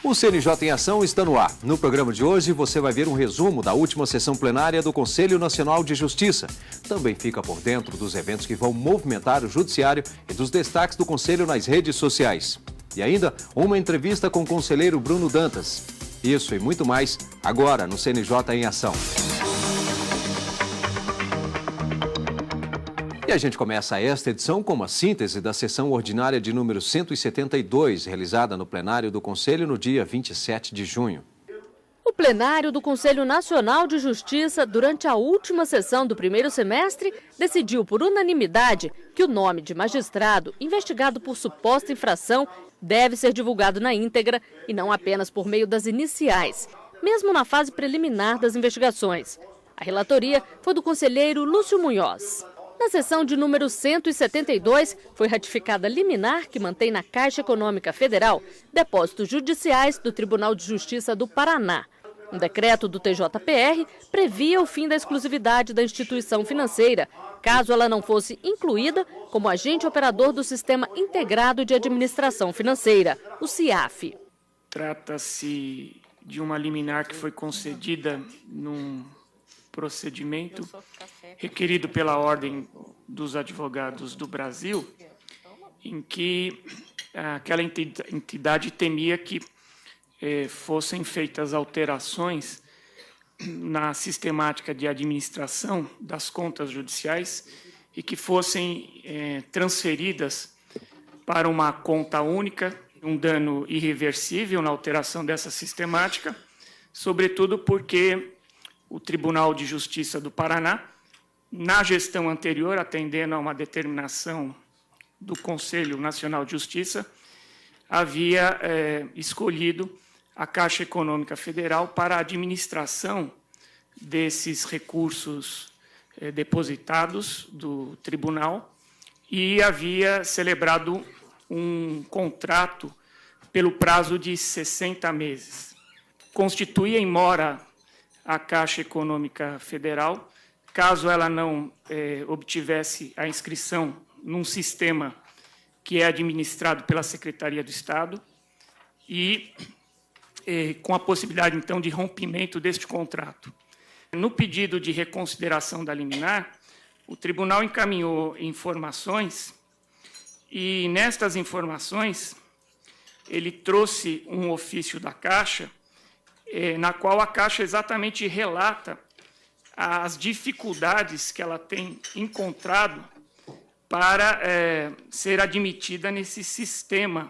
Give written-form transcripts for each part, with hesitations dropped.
O CNJ em Ação está no ar. No programa de hoje, você vai ver um resumo da última sessão plenária do Conselho Nacional de Justiça. Também fica por dentro dos eventos que vão movimentar o Judiciário e dos destaques do Conselho nas redes sociais. E ainda, uma entrevista com o conselheiro Bruno Dantas. Isso e muito mais, agora no CNJ em Ação. E a gente começa esta edição com uma síntese da sessão ordinária de número 172, realizada no plenário do Conselho no dia 27 de junho. O plenário do Conselho Nacional de Justiça, durante a última sessão do primeiro semestre, decidiu por unanimidade que o nome de magistrado investigado por suposta infração deve ser divulgado na íntegra e não apenas por meio das iniciais, mesmo na fase preliminar das investigações. A relatoria foi do conselheiro Lúcio Munhoz. Na sessão de número 172, foi ratificada a liminar que mantém na Caixa Econômica Federal depósitos judiciais do Tribunal de Justiça do Paraná. Um decreto do TJPR previa o fim da exclusividade da instituição financeira, caso ela não fosse incluída como agente operador do Sistema Integrado de Administração Financeira, o CIAF. Trata-se de uma liminar que foi concedida num procedimento requerido pela Ordem dos Advogados do Brasil, em que aquela entidade temia que fossem feitas alterações na sistemática de administração das contas judiciais e que fossem transferidas para uma conta única, um dano irreversível na alteração dessa sistemática, sobretudo porque o Tribunal de Justiça do Paraná, na gestão anterior, atendendo a uma determinação do Conselho Nacional de Justiça, havia escolhido a Caixa Econômica Federal para a administração desses recursos depositados do tribunal e havia celebrado um contrato pelo prazo de 60 meses. Constituía em mora a Caixa Econômica Federal, caso ela não obtivesse a inscrição num sistema que é administrado pela Secretaria do Estado e com a possibilidade, então, de rompimento deste contrato. No pedido de reconsideração da liminar, o tribunal encaminhou informações e, nestas informações, ele trouxe um ofício da Caixa na qual a Caixa exatamente relata as dificuldades que ela tem encontrado para ser admitida nesse sistema.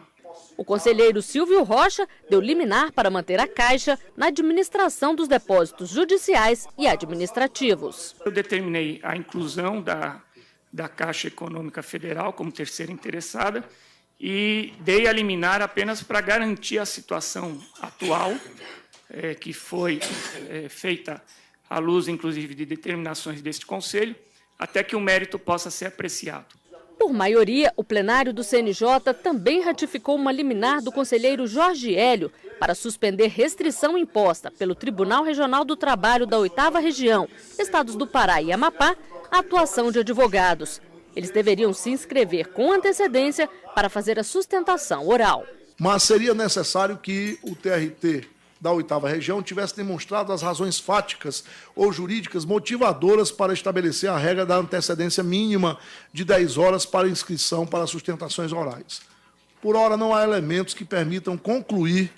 O conselheiro Silvio Rocha deu liminar para manter a Caixa na administração dos depósitos judiciais e administrativos. Eu determinei a inclusão da Caixa Econômica Federal como terceira interessada e dei a liminar apenas para garantir a situação atual, que foi feita à luz, inclusive, de determinações deste Conselho, até que o mérito possa ser apreciado. Por maioria, o plenário do CNJ também ratificou uma liminar do conselheiro Jorge Hélio para suspender restrição imposta pelo Tribunal Regional do Trabalho da 8ª Região, estados do Pará e Amapá, a atuação de advogados. Eles deveriam se inscrever com antecedência para fazer a sustentação oral. Mas seria necessário que o TRT da 8ª Região tivesse demonstrado as razões fáticas ou jurídicas motivadoras para estabelecer a regra da antecedência mínima de 10 horas para inscrição para sustentações orais. Por ora, não há elementos que permitam concluir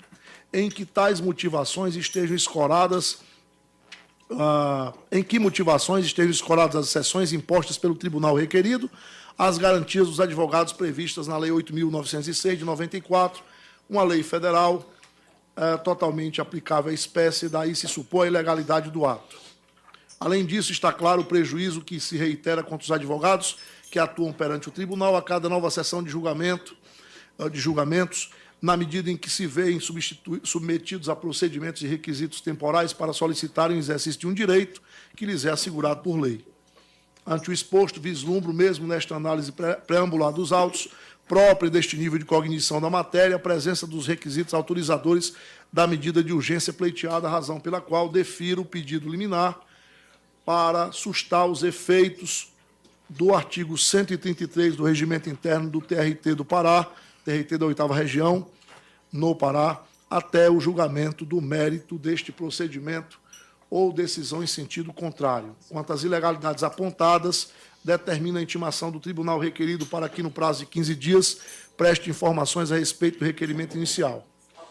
em que tais motivações estejam escoradas, as exceções impostas pelo tribunal requerido, as garantias dos advogados previstas na Lei 8.906 de 94, uma lei federal totalmente aplicável à espécie, daí se supõe a ilegalidade do ato. Além disso, está claro o prejuízo que se reitera contra os advogados que atuam perante o tribunal a cada nova sessão de julgamentos, na medida em que se veem submetidos a procedimentos e requisitos temporais para solicitarem o exercício de um direito que lhes é assegurado por lei. Ante o exposto, vislumbro mesmo nesta análise preambular dos autos, própria deste nível de cognição da matéria, a presença dos requisitos autorizadores da medida de urgência pleiteada, razão pela qual defiro o pedido liminar para sustar os efeitos do artigo 133 do Regimento Interno do TRT do Pará, TRT da 8ª Região, no Pará, até o julgamento do mérito deste procedimento ou decisão em sentido contrário. Quanto às ilegalidades apontadas, determina a intimação do tribunal requerido para que, no prazo de 15 dias, preste informações a respeito do requerimento inicial.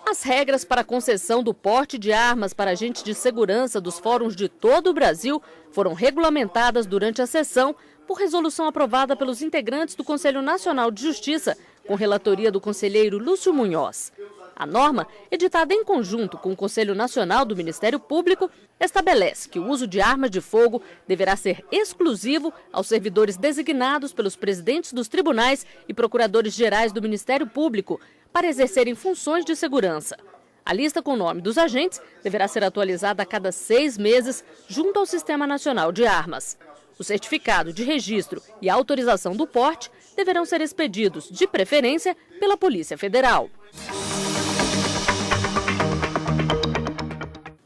As regras para a concessão do porte de armas para agentes de segurança dos fóruns de todo o Brasil foram regulamentadas durante a sessão por resolução aprovada pelos integrantes do Conselho Nacional de Justiça, com relatoria do conselheiro Lúcio Munhoz. A norma, editada em conjunto com o Conselho Nacional do Ministério Público, estabelece que o uso de armas de fogo deverá ser exclusivo aos servidores designados pelos presidentes dos tribunais e procuradores gerais do Ministério Público para exercerem funções de segurança. A lista com o nome dos agentes deverá ser atualizada a cada 6 meses junto ao Sistema Nacional de Armas. O certificado de registro e a autorização do porte deverão ser expedidos, de preferência, pela Polícia Federal.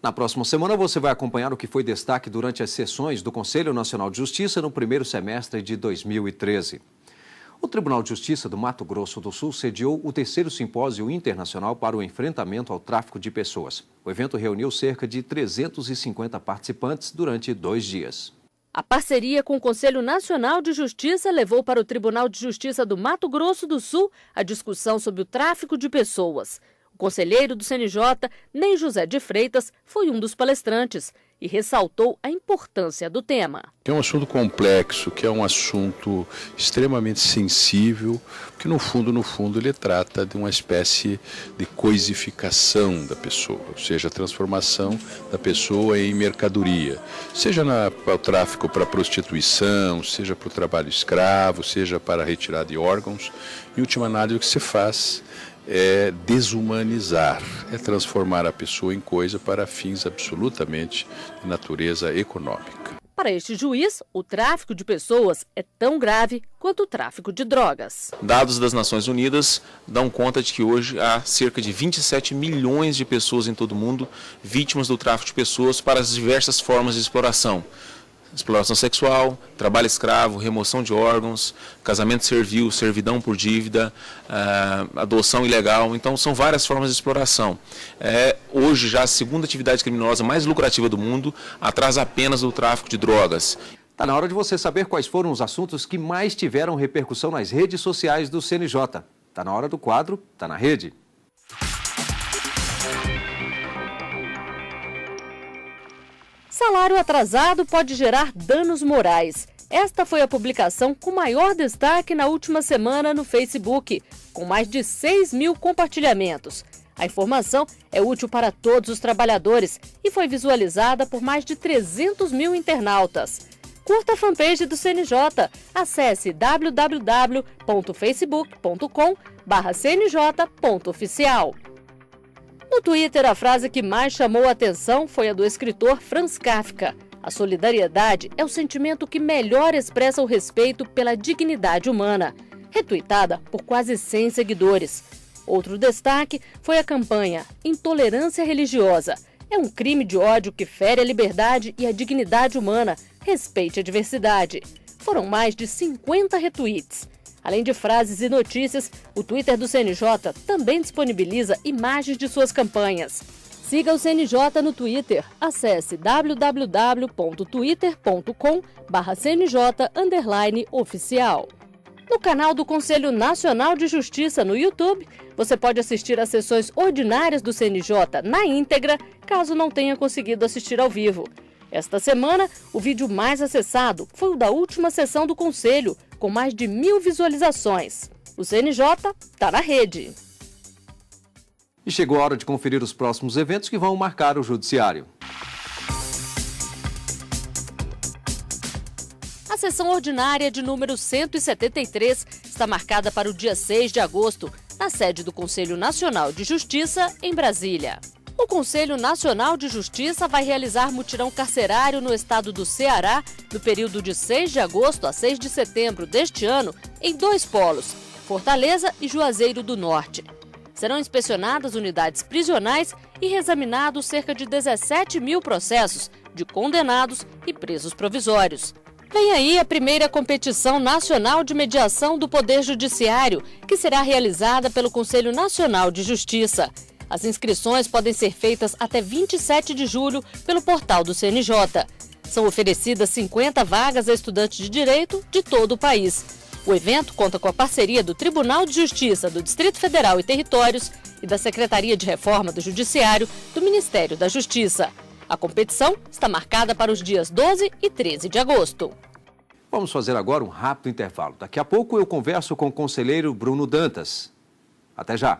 Na próxima semana, você vai acompanhar o que foi destaque durante as sessões do Conselho Nacional de Justiça no primeiro semestre de 2013. O Tribunal de Justiça do Mato Grosso do Sul sediou o 3º Simpósio Internacional para o Enfrentamento ao Tráfico de Pessoas. O evento reuniu cerca de 350 participantes durante 2 dias. A parceria com o Conselho Nacional de Justiça levou para o Tribunal de Justiça do Mato Grosso do Sul a discussão sobre o tráfico de pessoas. O conselheiro do CNJ, Ney José de Freitas, foi um dos palestrantes e ressaltou a importância do tema. É um assunto complexo, que é um assunto extremamente sensível, que no fundo ele trata de uma espécie de coisificação da pessoa, ou seja, a transformação da pessoa em mercadoria, seja para o tráfico para a prostituição, seja para o trabalho escravo, seja para a retirada de órgãos. Em última análise, o que se faz é desumanizar, é transformar a pessoa em coisa para fins absolutamente de natureza econômica. Para este juiz, o tráfico de pessoas é tão grave quanto o tráfico de drogas. Dados das Nações Unidas dão conta de que hoje há cerca de 27 milhões de pessoas em todo o mundo vítimas do tráfico de pessoas para as diversas formas de exploração. Exploração sexual, trabalho escravo, remoção de órgãos, casamento servil, servidão por dívida, adoção ilegal. Então, são várias formas de exploração. Hoje, já a segunda atividade criminosa mais lucrativa do mundo, atrás apenas do tráfico de drogas. Está na hora de você saber quais foram os assuntos que mais tiveram repercussão nas redes sociais do CNJ. Está na hora do quadro, está na rede. Salário atrasado pode gerar danos morais. Esta foi a publicação com maior destaque na última semana no Facebook, com mais de 6 mil compartilhamentos. A informação é útil para todos os trabalhadores e foi visualizada por mais de 300 mil internautas. Curta a fanpage do CNJ, acesse www.facebook.com/cnj.oficial. No Twitter, a frase que mais chamou a atenção foi a do escritor Franz Kafka. A solidariedade é o sentimento que melhor expressa o respeito pela dignidade humana, retuitada por quase 100 seguidores. Outro destaque foi a campanha Intolerância Religiosa. É um crime de ódio que fere a liberdade e a dignidade humana. Respeite a diversidade. Foram mais de 50 retweets. Além de frases e notícias, o Twitter do CNJ também disponibiliza imagens de suas campanhas. Siga o CNJ no Twitter. Acesse www.twitter.com/cnj_oficial. No canal do Conselho Nacional de Justiça no YouTube, você pode assistir às sessões ordinárias do CNJ na íntegra, caso não tenha conseguido assistir ao vivo. Esta semana, o vídeo mais acessado foi o da última sessão do Conselho, com mais de 1.000 visualizações. O CNJ está na rede. E chegou a hora de conferir os próximos eventos que vão marcar o Judiciário. A sessão ordinária de número 173 está marcada para o dia 6 de agosto, na sede do Conselho Nacional de Justiça, em Brasília. O Conselho Nacional de Justiça vai realizar mutirão carcerário no estado do Ceará no período de 6 de agosto a 6 de setembro deste ano, em 2 polos, Fortaleza e Juazeiro do Norte. Serão inspecionadas unidades prisionais e reexaminados cerca de 17 mil processos de condenados e presos provisórios. Vem aí a primeira competição nacional de mediação do Poder Judiciário, que será realizada pelo Conselho Nacional de Justiça. As inscrições podem ser feitas até 27 de julho pelo portal do CNJ. São oferecidas 50 vagas a estudantes de direito de todo o país. O evento conta com a parceria do Tribunal de Justiça do Distrito Federal e Territórios e da Secretaria de Reforma do Judiciário do Ministério da Justiça. A competição está marcada para os dias 12 e 13 de agosto. Vamos fazer agora um rápido intervalo. Daqui a pouco eu converso com o conselheiro Bruno Dantas. Até já!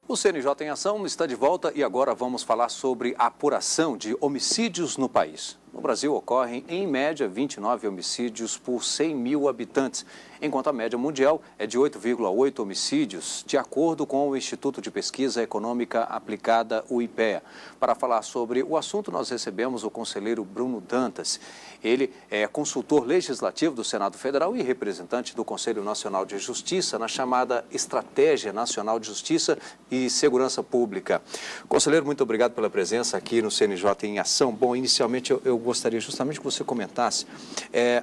O CNJ em Ação está de volta e agora vamos falar sobre a apuração de homicídios no país. No Brasil ocorrem, em média, 29 homicídios por 100 mil habitantes, enquanto a média mundial é de 8,8 homicídios, de acordo com o Instituto de Pesquisa Econômica Aplicada, o IPEA. Para falar sobre o assunto, nós recebemos o conselheiro Bruno Dantas. Ele é consultor legislativo do Senado Federal e representante do Conselho Nacional de Justiça na chamada Estratégia Nacional de Justiça e Segurança Pública. Conselheiro, muito obrigado pela presença aqui no CNJ em Ação. Bom, inicialmente eu gostaria justamente que você comentasse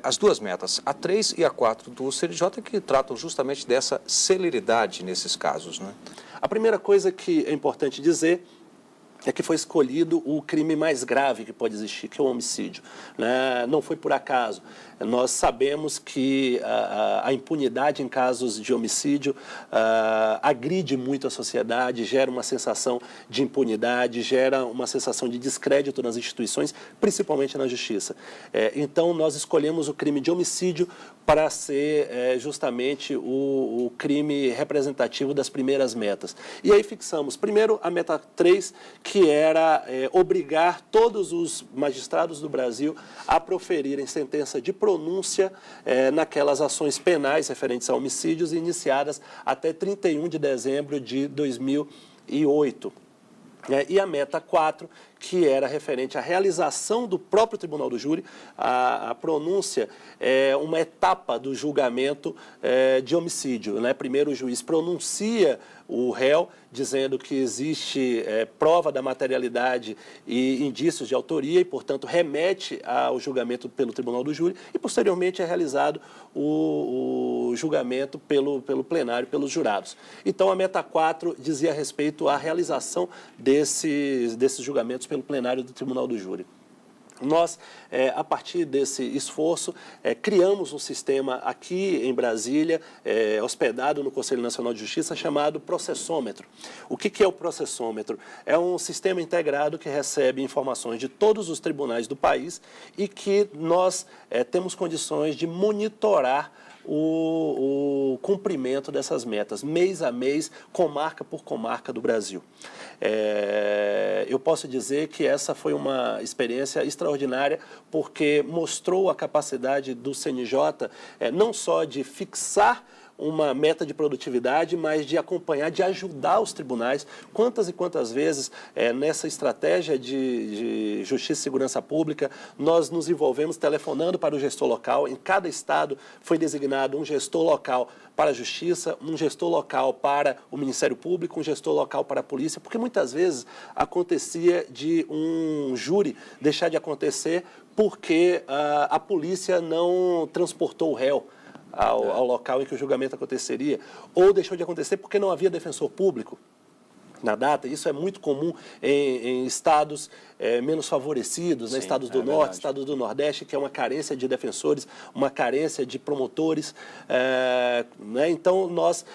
as duas metas, a 3 e a 4 do CNJ, que tratam justamente dessa celeridade nesses casos, né? A primeira coisa que é importante dizer é que foi escolhido o crime mais grave que pode existir, que é o homicídio, né? Não foi por acaso. Nós sabemos que a impunidade em casos de homicídio agride muito a sociedade, gera uma sensação de impunidade, gera uma sensação de descrédito nas instituições, principalmente na justiça. Então, nós escolhemos o crime de homicídio para ser justamente o crime representativo das primeiras metas. E aí fixamos, primeiro, a meta 3, que era obrigar todos os magistrados do Brasil a proferirem sentença de pronúncia naquelas ações penais referentes a homicídios iniciadas até 31 de dezembro de 2008. E a meta 4, que era referente à realização do próprio Tribunal do Júri. A pronúncia é uma etapa do julgamento de homicídio, né? Primeiro o juiz pronuncia o réu, dizendo que existe prova da materialidade e indícios de autoria e, portanto, remete ao julgamento pelo Tribunal do Júri e, posteriormente, é realizado o julgamento pelo plenário, pelos jurados. Então, a meta 4 dizia respeito à realização desses julgamentos pelo plenário do Tribunal do Júri. Nós, a partir desse esforço, criamos um sistema aqui em Brasília, hospedado no Conselho Nacional de Justiça, chamado processômetro. O que é o processômetro? É um sistema integrado que recebe informações de todos os tribunais do país e que nós temos condições de monitorar o cumprimento dessas metas, mês a mês, comarca por comarca do Brasil. Eu posso dizer que essa foi uma experiência extraordinária, porque mostrou a capacidade do CNJ não só de fixar uma meta de produtividade, mas de acompanhar, de ajudar os tribunais. Quantas e quantas vezes, nessa estratégia de justiça e segurança pública, nós nos envolvemos telefonando para o gestor local. Em cada estado foi designado um gestor local para a justiça, um gestor local para o Ministério Público, um gestor local para a polícia, porque muitas vezes acontecia de um júri deixar de acontecer porque a polícia não transportou o réu ao local em que o julgamento aconteceria, ou deixou de acontecer porque não havia defensor público na data. Isso é muito comum em estados menos favorecidos, né? Estados do Norte, estados do Nordeste, que é uma carência de defensores, uma carência de promotores. Né? Então, nós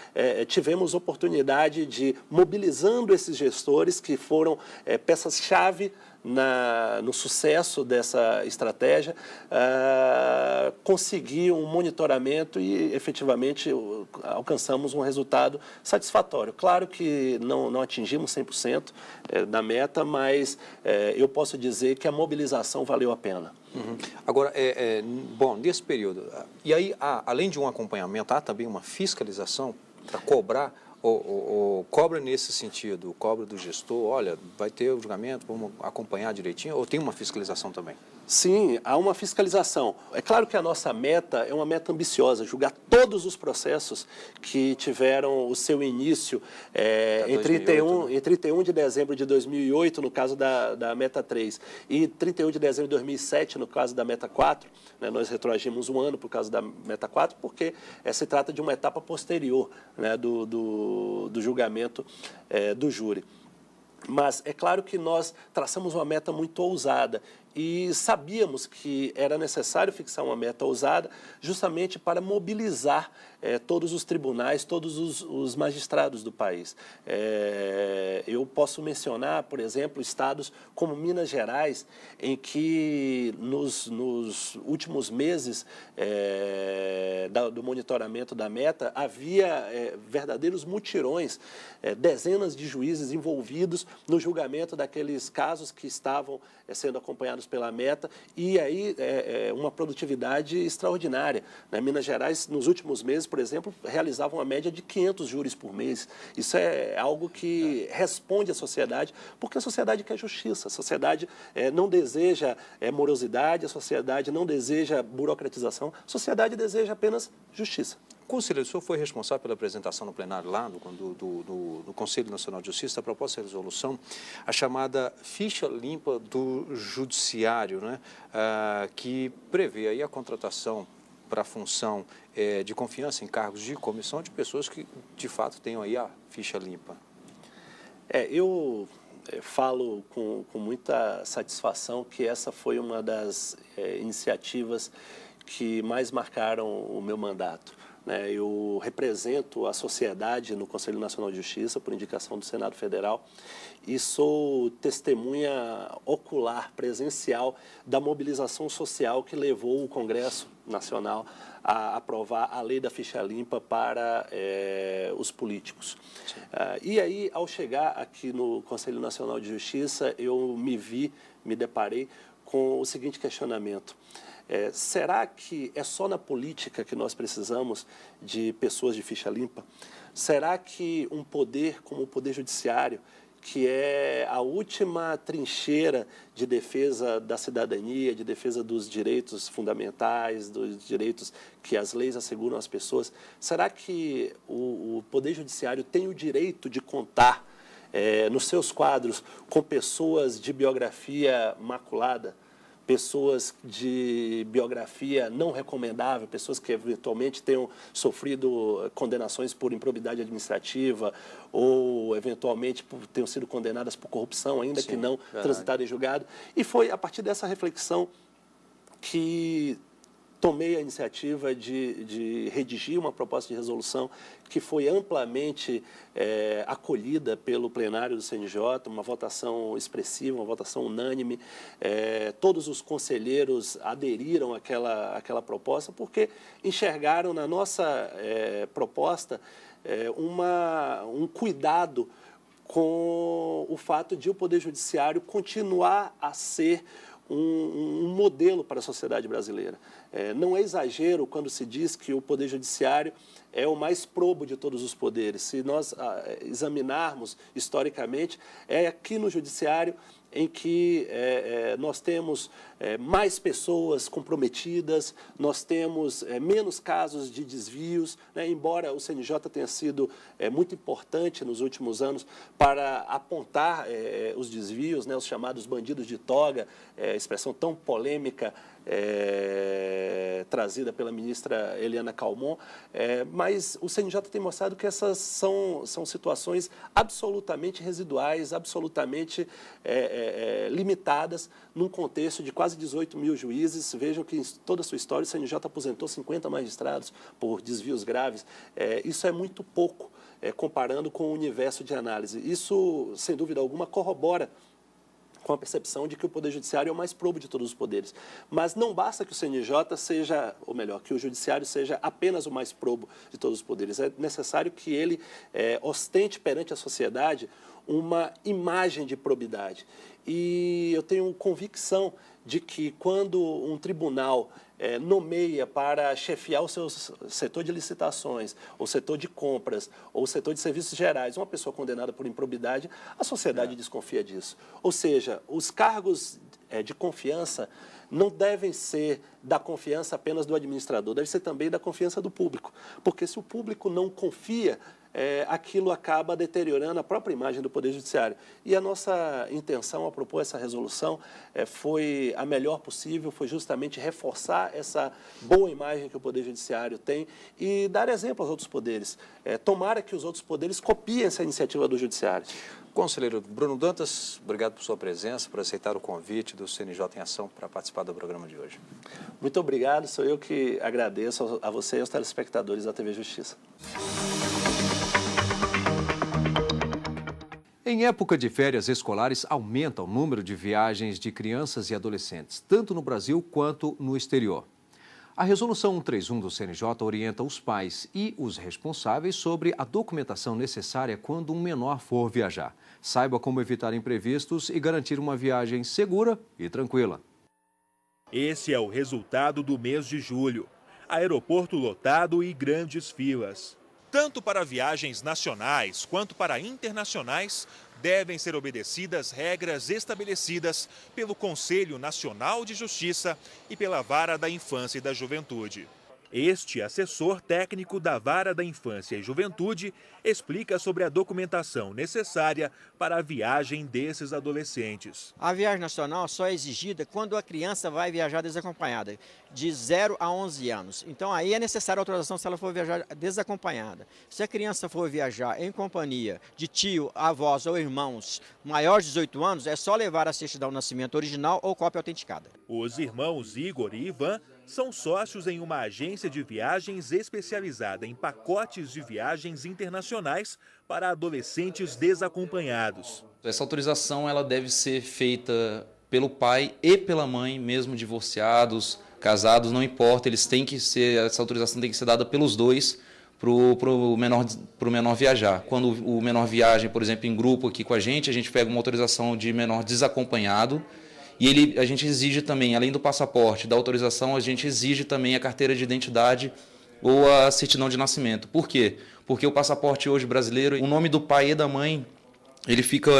tivemos oportunidade de, mobilizando esses gestores, que foram peças-chave no sucesso dessa estratégia, conseguir um monitoramento e, efetivamente, alcançamos um resultado satisfatório. Claro que não atingimos 100% da meta, mas eu posso dizer que a mobilização valeu a pena. Uhum. Agora, bom, nesse período, e aí, além de um acompanhamento, há também uma fiscalização para cobrar, ou cobra nesse sentido, cobra do gestor, olha, vai ter o julgamento, vamos acompanhar direitinho, ou tem uma fiscalização também? Sim, há uma fiscalização. É claro que a nossa meta é uma meta ambiciosa, julgar todos os processos que tiveram o seu início em 31 de dezembro de 2008, no caso da meta 3, e 31 de dezembro de 2007, no caso da meta 4. Né, nós retroagimos um ano por causa da meta 4, porque se trata de uma etapa posterior, né, do julgamento do júri. Mas é claro que nós traçamos uma meta muito ousada e sabíamos que era necessário fixar uma meta ousada justamente para mobilizar todos os tribunais, todos os magistrados do país. Eu posso mencionar, por exemplo, estados como Minas Gerais, em que nos últimos meses do monitoramento da meta havia verdadeiros mutirões, dezenas de juízes envolvidos no julgamento daqueles casos que estavam sendo acompanhados pela meta, e aí uma produtividade extraordinária. Né? Minas Gerais, nos últimos meses, por exemplo, realizava uma média de 500 júris por mês. Isso é algo que responde à sociedade, porque a sociedade quer justiça, a sociedade não deseja morosidade, a sociedade não deseja burocratização, a sociedade deseja apenas justiça. Conselheiro, o senhor foi responsável pela apresentação no plenário lá do Conselho Nacional de Justiça, a proposta de resolução, a chamada ficha limpa do judiciário, né, que prevê aí a contratação para a função de confiança em cargos de comissão de pessoas que, de fato, tenham aí a ficha limpa. Eu falo com muita satisfação que essa foi uma das iniciativas que mais marcaram o meu mandato. Eu represento a sociedade no Conselho Nacional de Justiça, por indicação do Senado Federal, e sou testemunha ocular, presencial, da mobilização social que levou o Congresso Nacional a aprovar a lei da ficha limpa para os políticos. E aí, ao chegar aqui no Conselho Nacional de Justiça, eu me deparei com o seguinte questionamento. Será que é só na política que nós precisamos de pessoas de ficha limpa? Será que um poder como o Poder Judiciário, que é a última trincheira de defesa da cidadania, de defesa dos direitos fundamentais, dos direitos que as leis asseguram às pessoas, será que o Poder Judiciário tem o direito de contar nos seus quadros com pessoas de biografia maculada? Pessoas de biografia não recomendável, pessoas que eventualmente tenham sofrido condenações por improbidade administrativa ou eventualmente tenham sido condenadas por corrupção, ainda que não transitado em julgado. E foi a partir dessa reflexão que tomei a iniciativa de redigir uma proposta de resolução que foi amplamente acolhida pelo plenário do CNJ, uma votação expressiva, uma votação unânime. Todos os conselheiros aderiram àquela proposta porque enxergaram na nossa proposta um cuidado com o fato de o Poder Judiciário continuar a ser um modelo para a sociedade brasileira. Não é exagero quando se diz que o Poder Judiciário é o mais probo de todos os poderes. Se nós examinarmos historicamente, é aqui no Judiciário em que nós temos mais pessoas comprometidas, nós temos menos casos de desvios, né? Embora o CNJ tenha sido muito importante nos últimos anos para apontar os desvios, né? Os chamados bandidos de toga, expressão tão polêmica trazida pela ministra Eliana Calmon, mas o CNJ tem mostrado que essas são situações absolutamente residuais, absolutamente limitadas num contexto de quase 18 mil juízes. Vejam que em toda a sua história o CNJ aposentou 50 magistrados por desvios graves. Isso é muito pouco comparando com o universo de análise. Isso, sem dúvida alguma, corrobora com a percepção de que o Poder Judiciário é o mais probo de todos os poderes. Mas não basta que o CNJ seja, ou melhor, que o Judiciário seja apenas o mais probo de todos os poderes. É necessário que ele ostente perante a sociedade uma imagem de probidade. E eu tenho convicção de que quando um tribunal nomeia para chefiar o seu setor de licitações, ou setor de compras, ou setor de serviços gerais, uma pessoa condenada por improbidade, a sociedade desconfia disso. Ou seja, os cargos de confiança não devem ser da confiança apenas do administrador, deve ser também da confiança do público. Porque se o público não confia, aquilo acaba deteriorando a própria imagem do Poder Judiciário. E a nossa intenção ao propor essa resolução foi a melhor possível, foi justamente reforçar essa boa imagem que o Poder Judiciário tem e dar exemplo aos outros poderes. Tomara que os outros poderes copiem essa iniciativa do Judiciário. Conselheiro Bruno Dantas, obrigado por sua presença, por aceitar o convite do CNJ em Ação para participar do programa de hoje. Muito obrigado, sou eu que agradeço a você e aos telespectadores da TV Justiça. Em época de férias escolares, aumenta o número de viagens de crianças e adolescentes, tanto no Brasil quanto no exterior. A Resolução 131 do CNJ orienta os pais e os responsáveis sobre a documentação necessária quando um menor for viajar. Saiba como evitar imprevistos e garantir uma viagem segura e tranquila. Esse é o resultado do mês de julho. Aeroporto lotado e grandes filas. Tanto para viagens nacionais quanto para internacionais, devem ser obedecidas regras estabelecidas pelo Conselho Nacional de Justiça e pela Vara da Infância e da Juventude. Este assessor técnico da Vara da Infância e Juventude explica sobre a documentação necessária para a viagem desses adolescentes. A viagem nacional só é exigida quando a criança vai viajar desacompanhada, de 0 a 11 anos. Então aí é necessária a autorização se ela for viajar desacompanhada. Se a criança for viajar em companhia de tio, avós ou irmãos maiores de 18 anos, é só levar a certidão de nascimento original ou cópia autenticada. Os irmãos Igor e Ivan são sócios em uma agência de viagens especializada em pacotes de viagens internacionais para adolescentes desacompanhados. Essa autorização ela deve ser feita pelo pai e pela mãe, mesmo divorciados, casados, não importa, essa autorização tem que ser dada pelos dois para o menor viajar. Quando o menor viaja, por exemplo, em grupo aqui com a gente pega uma autorização de menor desacompanhado. E a gente exige também, além do passaporte, da autorização, a gente exige também a carteira de identidade ou a certidão de nascimento. Por quê? Porque o passaporte hoje brasileiro, o nome do pai e da mãe, ele fica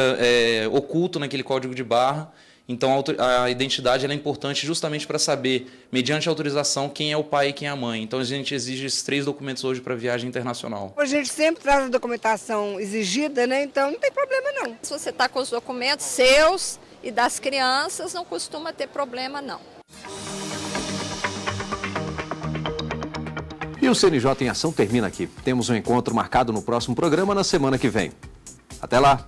oculto naquele código de barra. Então a identidade ela é importante justamente para saber, mediante a autorização, quem é o pai e quem é a mãe. Então a gente exige esses 3 documentos hoje para viagem internacional. A gente sempre traz a documentação exigida, né? Então não tem problema não. Se você está com os documentos seus e das crianças, não costuma ter problema não. E o CNJ em Ação termina aqui. Temos um encontro marcado no próximo programa na semana que vem. Até lá!